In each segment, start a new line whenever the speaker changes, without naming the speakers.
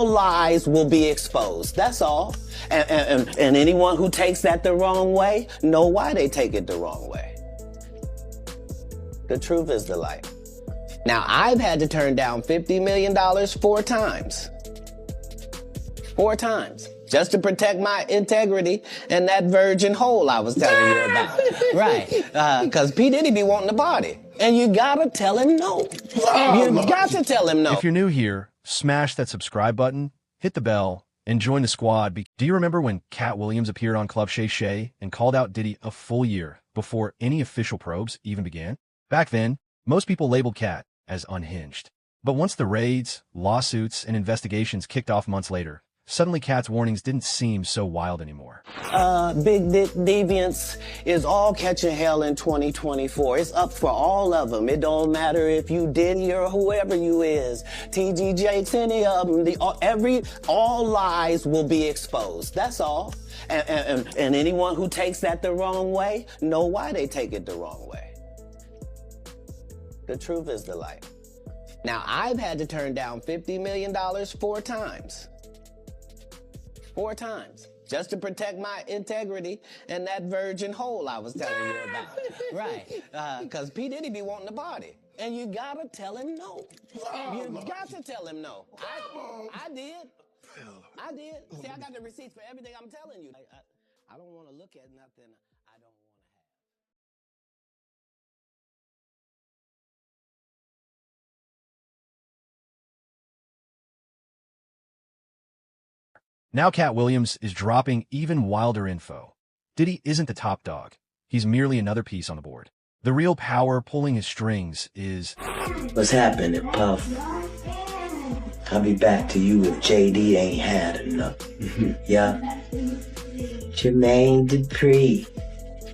lies will be exposed. That's all. And anyone who takes that the wrong way, know why they take it the wrong way. The truth is the light. Now, I've had to turn down $50 million 4 times. 4 times. Just to protect my integrity and that virgin hole I was telling you about. Right. Because P. Diddy be wanting to party. And you gotta tell him no. You got to tell him no.
If you're new here, smash that subscribe button, hit the bell, and join the squad. Do you remember when Katt Williams appeared on Club Shay Shay and called out Diddy a full year before any official probes even began? Back then, most people labeled Katt as unhinged. But once the raids, lawsuits, and investigations kicked off months later, suddenly Katt's warnings didn't seem so wild anymore.
Big dick deviance is all catching hell in 2024. It's up for all of them. It don't matter if you Diddy or whoever you is. TG Jakes, any of them. All lies will be exposed. That's all. And anyone who takes that the wrong way, know why they take it the wrong way. The truth is the light. Now, I've had to turn down $50 million 4 times. 4 times. Just to protect my integrity and that virgin hole I was telling you about. Right. Because P. Diddy be wanting to party. And you gotta tell him no. You got to tell him no. I did. I did. See, I got the receipts for everything I'm telling you. I don't want to look at nothing I don't want to have.
Now Katt Williams is dropping even wilder info. Diddy isn't the top dog. He's merely another piece on the board. The real power pulling his strings is...
What's happening, Puff? I'll be back to you if JD ain't had enough. Yeah? Jermaine Dupri,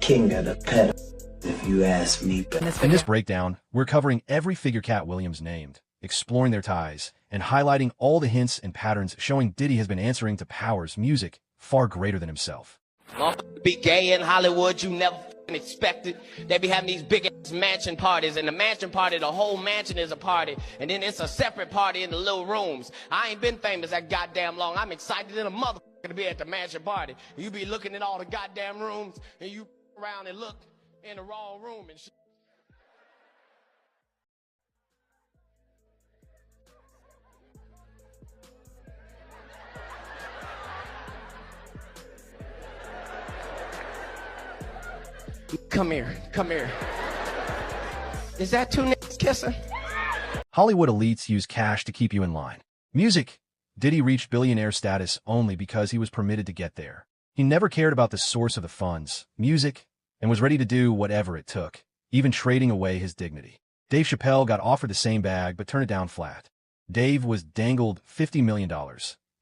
king of the pedal, if you ask me.
In this breakdown, we're covering every figure Katt Williams named, exploring their ties, and highlighting all the hints and patterns showing Diddy has been answering to powers, music, far greater than himself.
Be gay in Hollywood, you never expected. They be having these big ass mansion parties, and the mansion party, the whole mansion is a party, and then it's a separate party in the little rooms. I ain't been famous that goddamn long. I'm excited in a motherfucker to be at the mansion party. You be looking at all the goddamn rooms, and you around and look in the wrong room and shit. Come here, come here. Is that 2 niggas kissing?
Hollywood elites use cash to keep you in line. Music. Diddy reached billionaire status only because he was permitted to get there. He never cared about the source of the funds, music, and was ready to do whatever it took, even trading away his dignity. Dave Chappelle got offered the same bag but turned it down flat. Dave was dangled $50 million,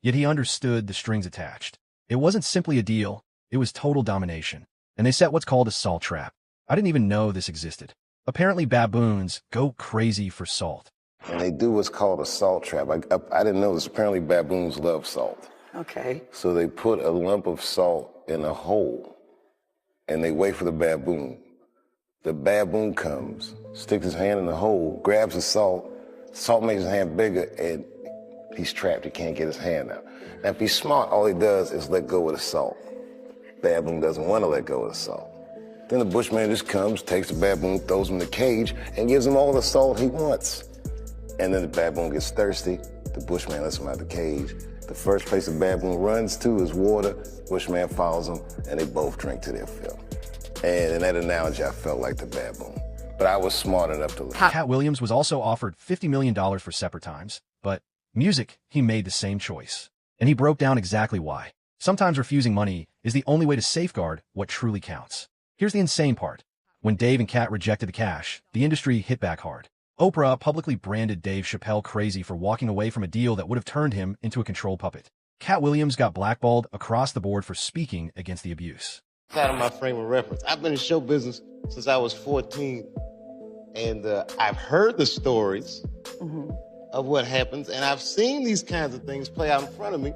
yet he understood the strings attached. It wasn't simply a deal, it was total domination. And they set what's called a salt trap. I didn't even know this existed. Apparently baboons go crazy for salt.
And they do what's called a salt trap. I didn't know this. Apparently baboons love salt.
Okay.
So they put a lump of salt in a hole, and they wait for the baboon. The baboon comes, sticks his hand in the hole, grabs the salt makes his hand bigger, and he's trapped. He can't get his hand out. Now, if he's smart, all he does is let go of the salt. Baboon doesn't want to let go of the salt. Then the bushman just comes, takes the baboon, throws him in the cage, and gives him all the salt he wants. And then the baboon gets thirsty. The bushman lets him out of the cage. The first place the baboon runs to is water. Bushman follows him, and they both drink to their fill. And in that analogy, I felt like the baboon. But I was smart enough to...
Katt Williams was also offered $50 million for separate times, but music, he made the same choice. And he broke down exactly why. Sometimes refusing money is the only way to safeguard what truly counts. Here's the insane part. When Dave and Katt rejected the cash, the industry hit back hard. Oprah publicly branded Dave Chappelle crazy for walking away from a deal that would have turned him into a control puppet. Katt Williams got blackballed across the board for speaking against the abuse.
Out of my frame of reference. I've been in show business since I was 14, and I've heard the stories of what happens, and I've seen these kinds of things play out in front of me.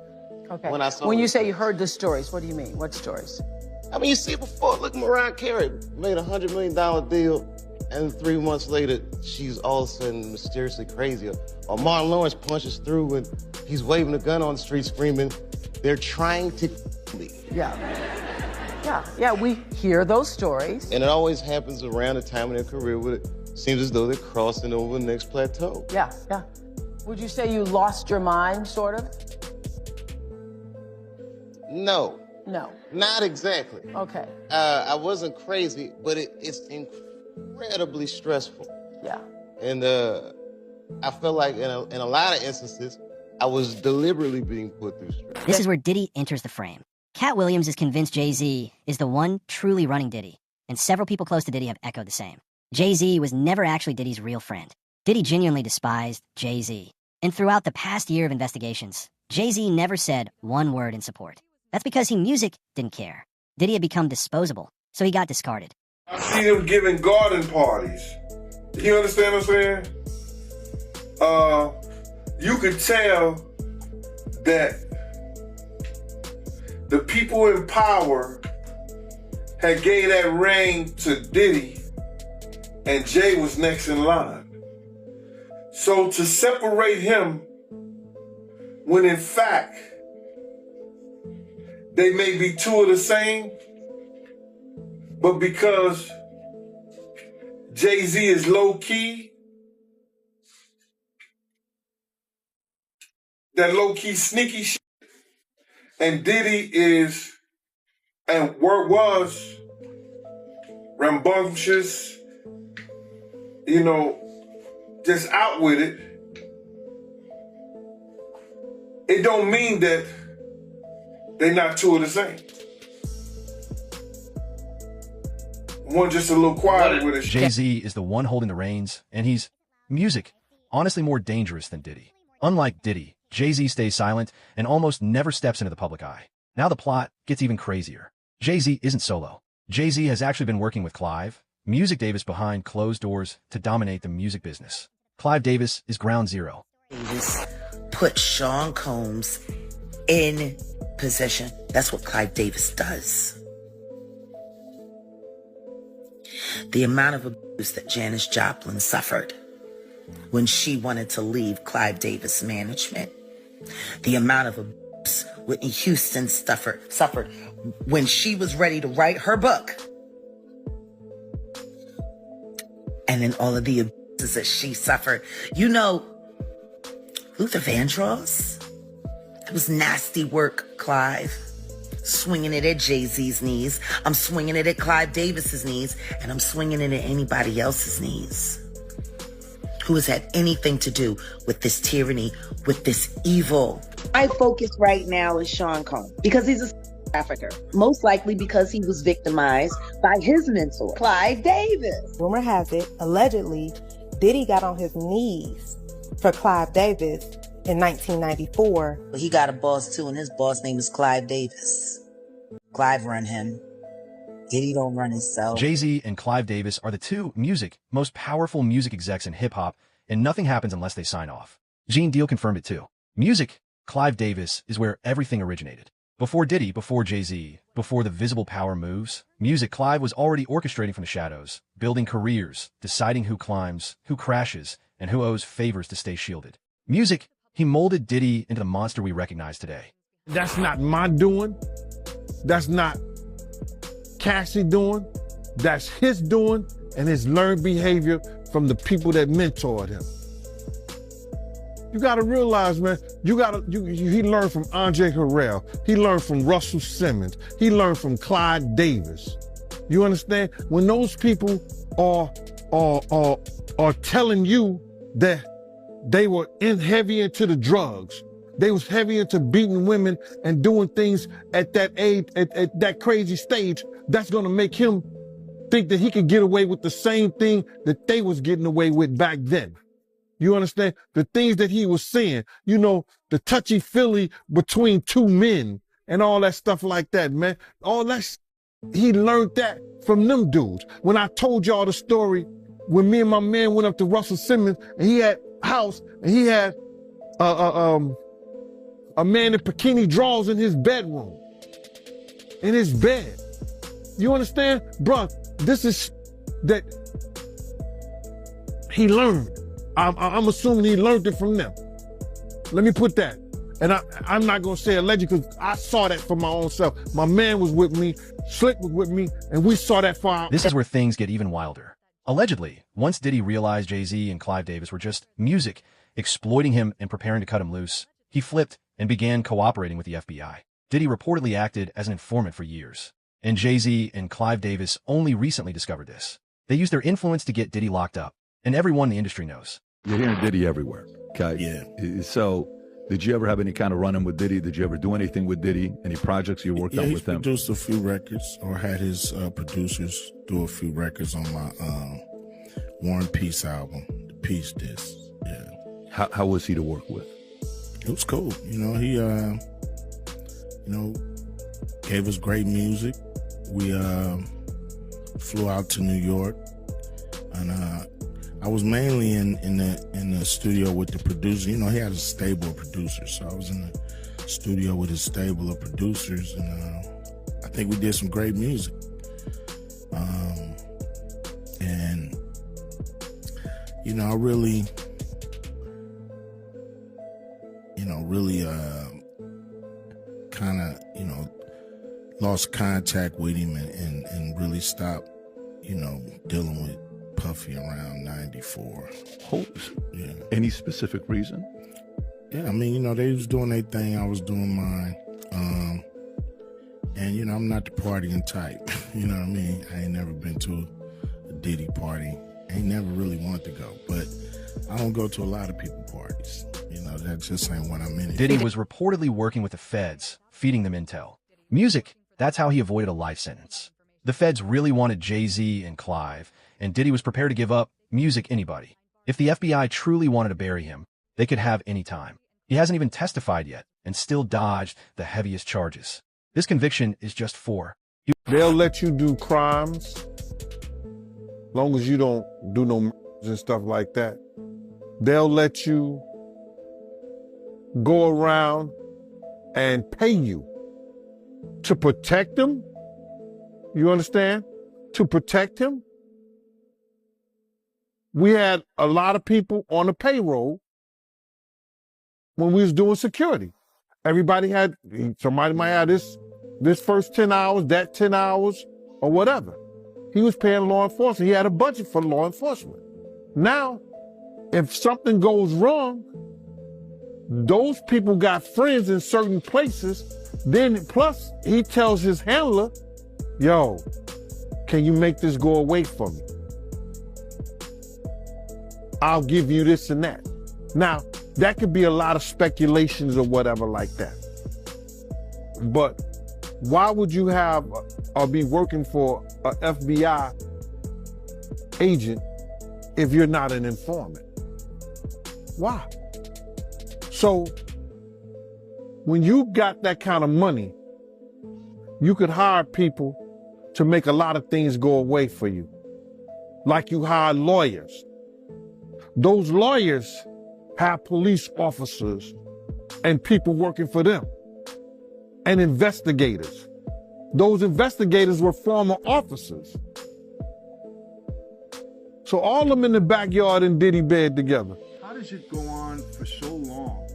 Okay.
When
you say you heard the stories, what do you mean? What stories?
I mean, you see it before. Look, Mariah Carey made a $100 million deal, and 3 months later, she's all of a sudden mysteriously crazy. Or Martin Lawrence punches through and he's waving a gun on the street screaming, "They're trying to me."
Yeah, we hear those stories.
And it always happens around the time in their career where it seems as though they're crossing over the next plateau.
Yeah. Would you say you lost your mind, sort of?
No.
No.
Not exactly.
Okay.
I wasn't crazy, but it's incredibly stressful.
Yeah.
And I feel like in a lot of instances, I was deliberately being put through stress.
This is where Diddy enters the frame. Katt Williams is convinced Jay-Z is the one truly running Diddy, and several people close to Diddy have echoed the same. Jay-Z was never actually Diddy's real friend. Diddy genuinely despised Jay-Z. And throughout the past year of investigations, Jay-Z never said one word in support. That's because music didn't care. Diddy had become disposable, so he got discarded.
I see them giving garden parties. You understand what I'm saying? You could tell that the people in power had gave that ring to Diddy, and Jay was next in line. So to separate him, when in fact they may be two of the same, but because Jay-Z is low-key, that low-key sneaky shit, and Diddy is, and was, rambunctious, just out with it, it don't mean that they're not two of the same. One just a little quiet with it.
Jay-Z is the one holding the reins, and he's, music, honestly more dangerous than Diddy. Unlike Diddy, Jay-Z stays silent and almost never steps into the public eye. Now the plot gets even crazier. Jay-Z isn't solo. Jay-Z has actually been working with Clive, Music Davis behind closed doors to dominate the music business. Clive Davis is ground zero.
Davis put Sean Combs in position. That's what Clive Davis does. The amount of abuse that Janis Joplin suffered when she wanted to leave Clive Davis management. The amount of abuse Whitney Houston suffered when she was ready to write her book. And then all of the abuses that she suffered. Luther Vandross? It was nasty work, Clive. Swinging it at Jay-Z's knees. I'm swinging it at Clive Davis's knees. And I'm swinging it at anybody else's knees who has had anything to do with this tyranny, with this evil.
My focus right now is Sean Combs because he's a trafficker. Most likely because he was victimized by his mentor, Clive Davis.
Rumor has it, allegedly, Diddy got on his knees for Clive Davis in 1994.
But he got a boss too, and his boss name is Clive Davis. Clive run him. Diddy don't run himself.
Jay-Z and Clive Davis are the two most powerful music execs in hip-hop, and nothing happens unless they sign off. Gene Deal confirmed it too. Clive Davis is where everything originated. Before Diddy, before Jay-Z, before the visible power moves, Clive was already orchestrating from the shadows, building careers, deciding who climbs, who crashes, and who owes favors to stay shielded. He molded Diddy into the monster we recognize today.
That's not my doing. That's not Cassie doing. That's his doing and his learned behavior from the people that mentored him. You gotta realize, man, he learned from Andre Harrell. He learned from Russell Simmons. He learned from Clyde Davis. You understand? When those people are telling you that they were heavy into the drugs, they was heavy into beating women and doing things at that age, at that crazy stage, that's gonna make him think that he could get away with the same thing that they was getting away with back then. You understand? The things that he was saying, the touchy-feely between two men and all that stuff like that, man. All that, he learned that from them dudes. When I told y'all the story, when me and my man went up to Russell Simmons and he had a house and he had a man in bikini drawers in his bedroom, in his bed. You understand? Bruh, this is that he learned. I'm assuming he learned it from them. Let me put that. And I'm not gonna say alleged because I saw that for my own self. My man was with me, Slick was with me, and we saw that for our—
This is where things get even wilder. Allegedly, once Diddy realized Jay-Z and Clive Davis were just music, exploiting him and preparing to cut him loose, he flipped and began cooperating with the FBI. Diddy reportedly acted as an informant for years, and Jay-Z and Clive Davis only recently discovered this. They used their influence to get Diddy locked up, and everyone in the industry knows.
You're hearing Diddy everywhere, okay?
Yeah.
So, did you ever have any kind of run-in with Diddy? Did you ever do anything with Diddy? Any projects you worked on with him?
He produced a few records, or had his producers do a few records on my War and Peace album, the Peace Disc. Yeah.
How was he to work with?
It was cool. You know, he gave us great music. We flew out to New York, and I was mainly in the studio with the producer. You know, he had a stable of producers, so I was in the studio with his stable of producers, and I think we did some great music. And you know, I really kind of, lost contact with him and really stopped, dealing with Puffy around 94. Yeah.
Any specific reason?
Yeah, I mean, they was doing their thing, I was doing mine. And, I'm not the partying type. You know what I mean? I ain't never been to a Diddy party. I ain't never really wanted to go. But I don't go to a lot of people parties. That just ain't what I'm in.
Diddy was reportedly working with the feds, feeding them intel. Music, that's how he avoided a life sentence. The feds really wanted Jay-Z and Clive, and Diddy was prepared to give up music anybody. If the FBI truly wanted to bury him, they could have any time. He hasn't even testified yet, and still dodged the heaviest charges. This conviction is just 4.
They'll let you do crimes, long as you don't do no murders and stuff like that. They'll let you go around and pay you to protect him. You understand? To protect him. We had a lot of people on the payroll when we was doing security. Somebody might have this first 10 hours, that 10 hours, or whatever. He was paying law enforcement. He had a budget for law enforcement. Now, if something goes wrong, those people got friends in certain places. Then plus he tells his handler, yo, can you make this go away for me? I'll give you this and that. Now, that could be a lot of speculations or whatever like that. But why would you have or be working for an FBI agent if you're not an informant? Why? So, when you got that kind of money, you could hire people to make a lot of things go away for you. Like you hired lawyers. Those lawyers have police officers and people working for them. And investigators. Those investigators were former officers. So all of them in the backyard in Diddy bed together.
How does it go on for so long?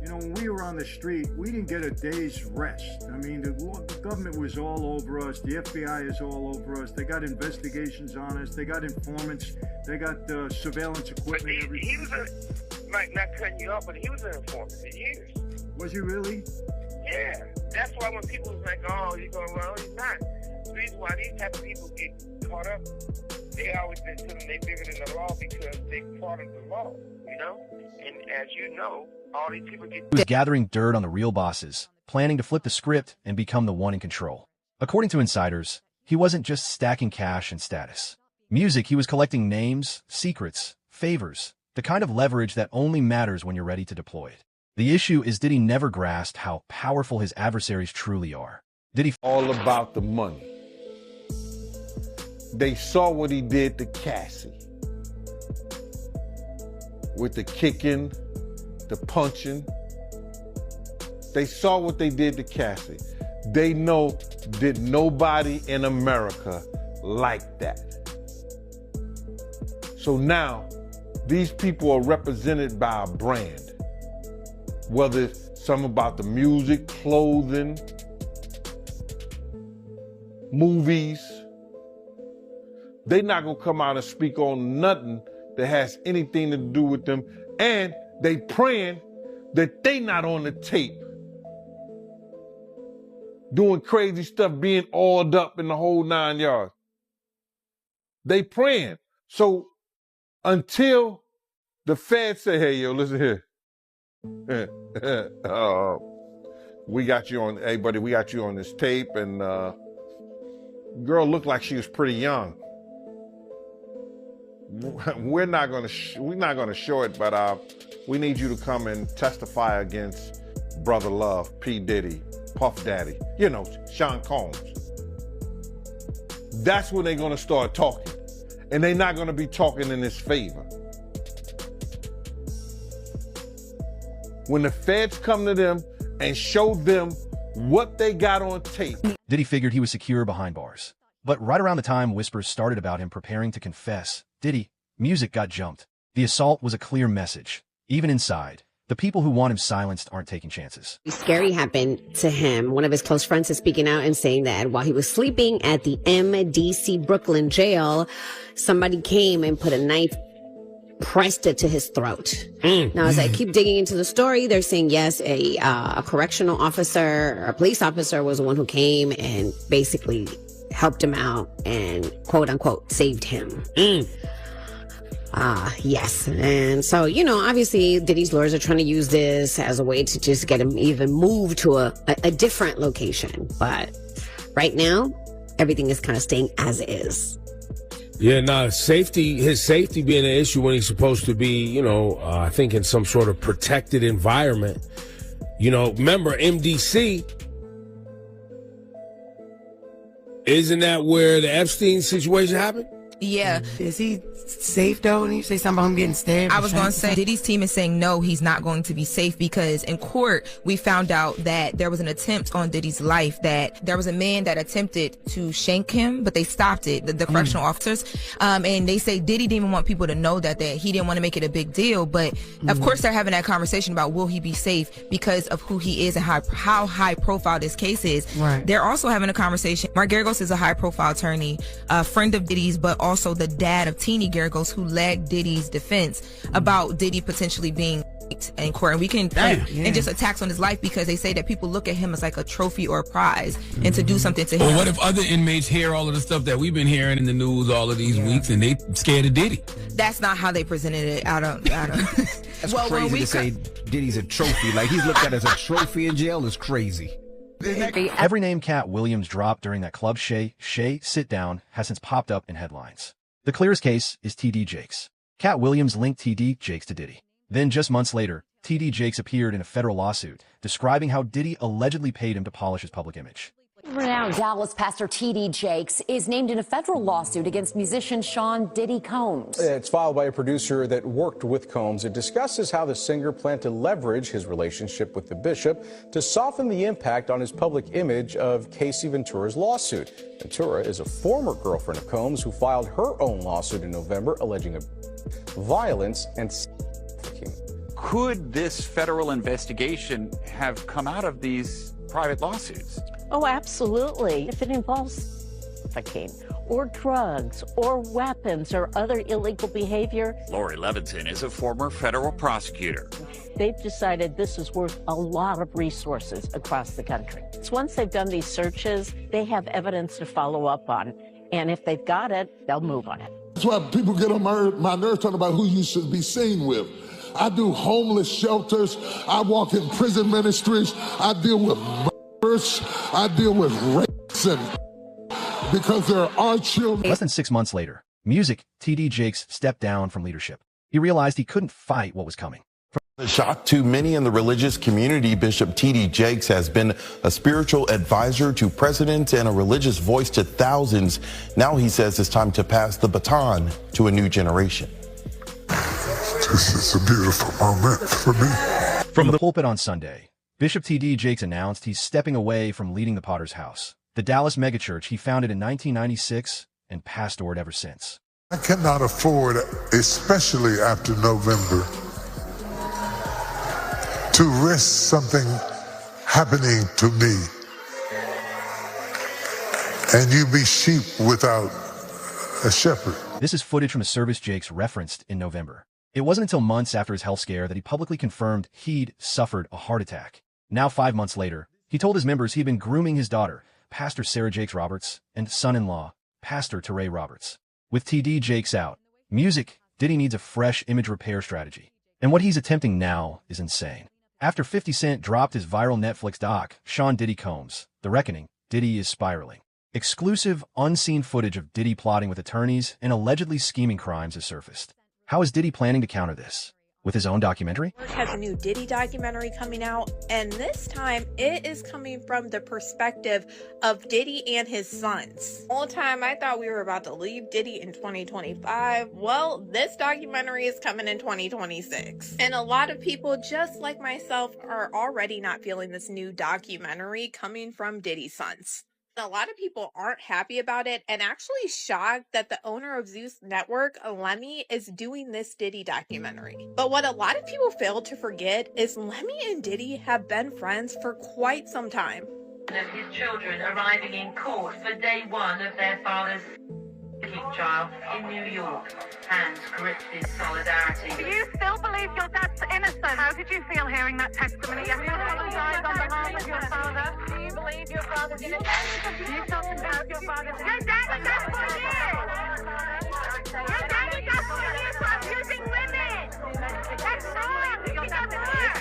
When we were on the street, we didn't get a day's rest. I mean, the government was all over us. The FBI is all over us. They got investigations on us. They got informants. They got surveillance equipment.
He was not cutting you off, but he was an informant for years.
Was he really?
Yeah. That's why when people was like, oh, he's going well, he's not. The reason why these type of people get caught up, they always been telling they bigger than the law because they part of the law, And as you know, all these people get...
He was gathering dirt on the real bosses, planning to flip the script and become the one in control. According to insiders, he wasn't just stacking cash and status. Music, he was collecting names, secrets, favors, the kind of leverage that only matters when you're ready to deploy it. The issue is Diddy never grasped how powerful his adversaries truly are. Diddy...
All about the money. They saw what he did to Cassie. With the kicking, the punching. They saw what they did to Cassie. They know that nobody in America liked that. So now these people are represented by a brand. Whether it's something about the music, clothing, movies, they not gonna come out and speak on nothing that has anything to do with them, and they praying that they not on the tape doing crazy stuff, being oiled up in the whole 9 yards. They praying. So until the feds say, hey, yo, listen here. We got you on, hey, buddy, we got you on this tape, and girl looked like she was pretty young. We're not gonna show it, but we need you to come and testify against Brother Love, P. Diddy, Puff Daddy, you know, Sean Combs. That's when they're gonna start talking, and they're not gonna be talking in his favor. When the feds come to them and show them what they got on tape.
Diddy figured he was secure behind bars. But right around the time whispers started about him preparing to confess, Diddy, music got jumped. The assault was a clear message. Even inside, the people who want him silenced aren't taking chances.
Scary happened to him. One of his close friends is speaking out and saying that while he was sleeping at the MDC Brooklyn jail, somebody came and put a knife, pressed it to his throat. Now, as I keep digging into the story, they're saying, yes, a correctional officer, or a police officer was the one who came and basically helped him out and quote unquote saved him. Yes. And so, you know, obviously Diddy's lawyers are trying to use this as a way to just get him even moved to a different location. But right now, everything is kind of staying as is.
Yeah, no, his safety being an issue when he's supposed to be, you know, I think in some sort of protected environment. You know, remember MDC, isn't that where the Epstein situation happened?
Yeah.
Is he safe though? And you say something about him getting stabbed?
I was going to say, Diddy's team is saying no, he's not going to be safe, because in court, we found out that there was an attempt on Diddy's life, that there was a man that attempted to shank him, but they stopped it, the correctional officers. And they say Diddy didn't even want people to know that he didn't want to make it a big deal. But of course, they're having that conversation about will he be safe because of who he is and how high profile this case is.
Right.
They're also having a conversation. Mark Geragos is a high profile attorney, a friend of Diddy's, but also the dad of Teenie Geragos, who led Diddy's defense about Diddy potentially being in court. And we can and just attacks on his life because they say that people look at him as like a trophy or a prize, and to do something to him.
Well, what if other inmates hear all of the stuff that we've been hearing in the news all of these weeks and they scared of Diddy?
That's not how they presented it. I don't.
That's crazy to say Diddy's a trophy. Like, he's looked at as a trophy in jail is crazy.
Every name Katt Williams dropped during that Club Shay Shay sit-down has since popped up in headlines. The clearest case is T.D. Jakes. Katt Williams linked T.D. Jakes to Diddy. Then, just months later, T.D. Jakes appeared in a federal lawsuit describing how Diddy allegedly paid him to polish his public image.
Renowned Dallas pastor T.D. Jakes is named in a federal lawsuit against musician Sean Diddy Combs.
It's filed by a producer that worked with Combs. It discusses how the singer planned to leverage his relationship with the bishop to soften the impact on his public image of Casey Ventura's lawsuit. Ventura is a former girlfriend of Combs who filed her own lawsuit in November alleging violence and trafficking.
Could this federal investigation have come out of these private lawsuits?
Oh, absolutely. If it involves trafficking or drugs or weapons or other illegal behavior.
Lori Levinson is a former federal prosecutor.
They've decided this is worth a lot of resources across the country. So once they've done these searches, they have evidence to follow up on. And if they've got it, they'll move on it.
That's why people get on my nerves talking about who you should be seen with. I do homeless shelters. I walk in prison ministries. I deal with murders. I deal with rapes, and because there are children.
Less than 6 months later, music, T.D. Jakes stepped down from leadership. He realized he couldn't fight what was coming.
A shock to many in the religious community, Bishop T.D. Jakes has been a spiritual advisor to presidents and a religious voice to thousands. Now he says it's time to pass the baton to a new generation.
This is a beautiful moment for me.
From the pulpit on Sunday, Bishop T.D. Jakes announced he's stepping away from leading the Potter's House, the Dallas megachurch he founded in 1996 and pastored ever since.
I cannot afford, especially after November, to risk something happening to me and you be sheep without a shepherd.
This is footage from a service Jakes referenced in November. It wasn't until months after his health scare that he publicly confirmed he'd suffered a heart attack. Now 5 months later, he told his members he'd been grooming his daughter, Pastor Sarah Jakes Roberts, and son-in-law, Pastor Teray Roberts. With TD Jakes out, music, Diddy needs a fresh image repair strategy. And what he's attempting now is insane. After 50 Cent dropped his viral Netflix doc, Sean Diddy Combs, The Reckoning, Diddy is spiraling. Exclusive, unseen footage of Diddy plotting with attorneys and allegedly scheming crimes has surfaced. How is Diddy planning to counter this? With his own documentary?
Has a new Diddy documentary coming out, and this time it is coming from the perspective of Diddy and his sons. All the time I thought we were about to leave Diddy in 2025. Well, this documentary is coming in 2026. And a lot of people, just like myself, are already not feeling this new documentary coming from Diddy's sons. A lot of people aren't happy about it and actually shocked that the owner of Zeus Network, Lemmy, is doing this Diddy documentary. But what a lot of people fail to forget is Lemmy and Diddy have been friends for quite some time.
Of his children arriving in court for day one of their father's trial in New York. Hands gripped in solidarity.
Do you still believe your dad's innocent? How did you feel hearing that testimony? Do you apologize on behalf of your father? Do you believe your father's innocent? Do you still convince your father's innocent? Your dad is just for you! Your dad is just for you for abusing women! That's wrong! You got to work!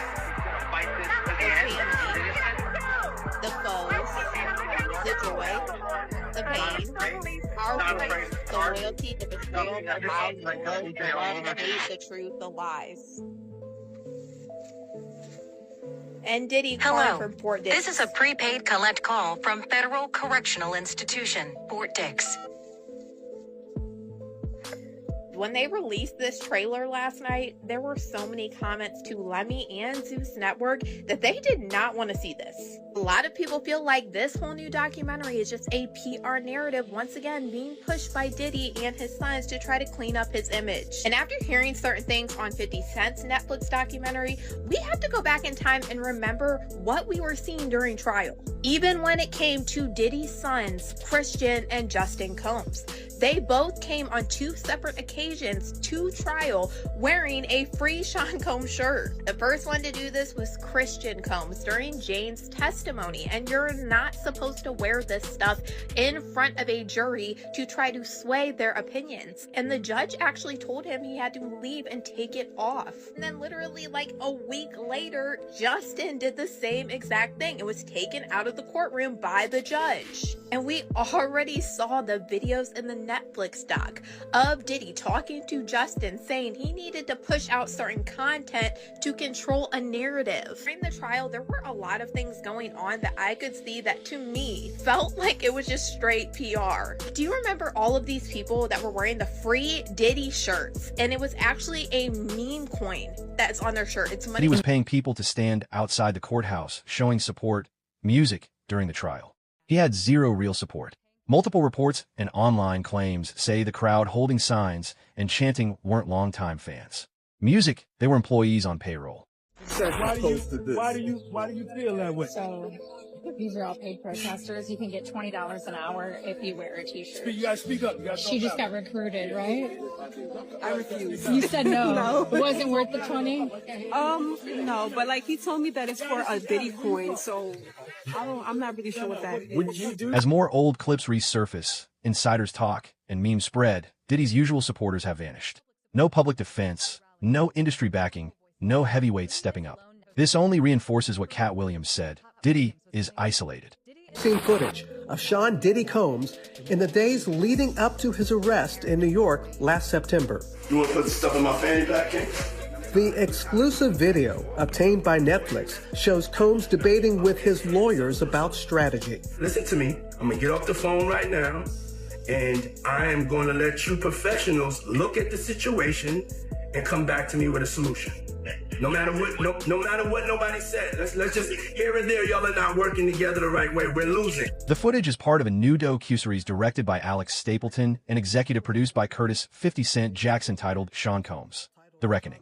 The foes, the joy, the pain, our grace, the loyalty, the betrayal, the love, the hate, the truth, the lies. And Diddy calling from Fort Dix.
This is a prepaid collect call from Federal Correctional Institution, Fort Dix.
When they released this trailer last night, there were so many comments to Lemmy and Zeus Network that they did not want to see this. A lot of people feel like this whole new documentary is just a PR narrative once again being pushed by Diddy and his sons to try to clean up his image. And after hearing certain things on 50 Cent's Netflix documentary, we have to go back in time and remember what we were seeing during trial. Even when it came to Diddy's sons, Christian and Justin Combs, they both came on 2 separate occasions to trial wearing a free Sean Combs shirt. The first one to do this was Christian Combs during Jane's testimony, and you're not supposed to wear this stuff in front of a jury to try to sway their opinions. And the judge actually told him he had to leave and take it off. And then literally like a week later, Justin did the same exact thing. It was taken out of the courtroom by the judge. And we already saw the videos in the Netflix doc of Diddy talking to Justin saying he needed to push out certain content to control a narrative. During the trial, there were a lot of things going on that I could see that to me felt like it was just straight PR. Do you remember all of these people that were wearing the free Diddy shirts? And it was actually a meme coin that's on their shirt. It's money.
He was paying people to stand outside the courthouse, showing support, music during the trial. He had zero real support. Multiple reports and online claims say the crowd holding signs and chanting weren't longtime fans. Music, they were employees on payroll.
Why do you feel that way?
So these are all paid protesters. You can get $20 an hour if you wear a t-shirt.
You gotta speak up.
She just got recruited, right?
I refuse.
You said no.
No.
It wasn't worth the 20?
No, but like he told me that it's for a Diddy coin, so I'm not really sure what that is.
As more old clips resurface, insiders talk, and memes spread, Diddy's usual supporters have vanished. No public defense, no industry backing, no heavyweights stepping up. This only reinforces what Katt Williams said. Diddy is isolated.
Seen footage of Sean Diddy Combs in the days leading up to his arrest in New York last September.
You want to put the stuff in my fanny pack, King?
The exclusive video obtained by Netflix shows Combs debating with his lawyers about strategy.
Listen to me. I'm going to get off the phone right now, and I am going to let you professionals look at the situation and come back to me with a solution. No matter what, no matter what nobody said. Let's just here and there, y'all are not working together the right way. We're losing.
The footage is part of a new docu-series directed by Alex Stapleton and executive produced by Curtis 50 Cent Jackson titled Sean Combs: The Reckoning.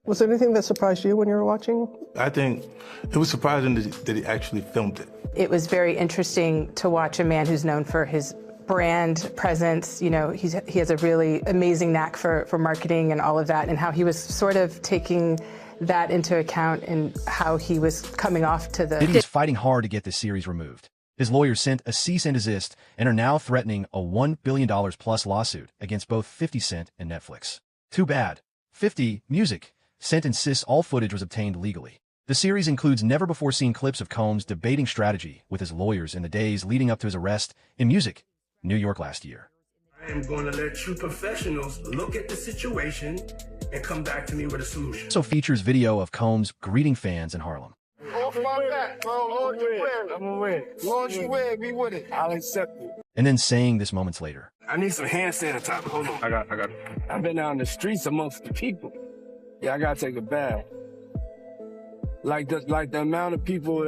Was there anything that surprised you when you were watching?
I think it was surprising that he actually filmed it.
It was very interesting to watch a man who's known for his brand presence. You know, he has a really amazing knack for marketing and all of that, and how he was sort of taking that into account and how he was coming off to the...
Diddy is fighting hard to get this series removed. His lawyers sent a cease and desist and are now threatening a $1 billion plus lawsuit against both 50 Cent and Netflix. Too bad. 50 Music Cent insists all footage was obtained legally. The series includes never-before-seen clips of Combs debating strategy with his lawyers in the days leading up to his arrest in Music, New York last year.
I am going to let you professionals look at the situation and come back to me with a solution.
Also features video of Combs greeting fans in Harlem.
Oh, fuck that, bro. Lord, you win. I'm gonna win. Lord, you win. Be with it. I'll accept it.
And then saying this moments later.
I need some hand sanitizer. Hold on. I got it. I've been out in the streets amongst the people. Yeah, I gotta take a bath. Like the amount of people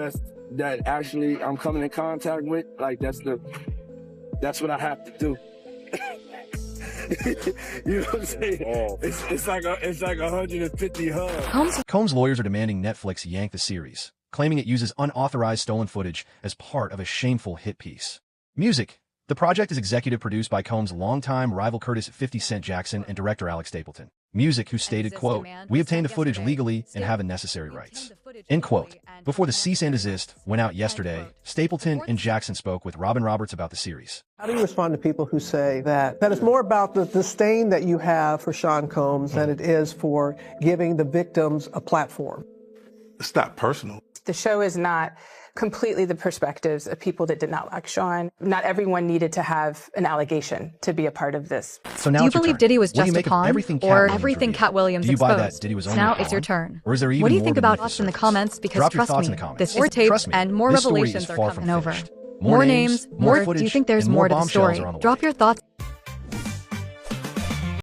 that actually I'm coming in contact with, like that's what I have to do. You know what I'm saying? It's like 150 hugs.
Combs' lawyers are demanding Netflix yank the series, claiming it uses unauthorized stolen footage as part of a shameful hit piece. Music. The project is executive produced by Combs' longtime rival Curtis 50 Cent Jackson and director Alex Stapleton. Music, who stated, quote, "We obtained the footage legally and have the necessary rights," end quote. Before the cease and desist went out yesterday, Stapleton and Jackson spoke with Robin Roberts about the series.
How do you respond to people who say that it's more about the disdain that you have for Sean Combs than it is for giving the victims a platform?
It's not personal.
The show is not completely the perspectives of people that did not like Sean. Not everyone needed to have an allegation to be a part of this.
So now
do you believe Diddy was just a pawn, or everything Katt Williams
exposed? Do you buy that
Diddy
was only
now
a pawn?
it's your turn.
Or is there even
what do you
more
think about
beneath
us
the
in the
surface?
comments? Because
Drop your
trust
thoughts
me,
in the comments.
this is taped
Trust me,
and more
this story
revelations
is
are
far
coming
from
over.
finished.
More names, more.
footage,
Do you think there's
and
more to the
bombshells
story?
are on the way.
Drop your thoughts.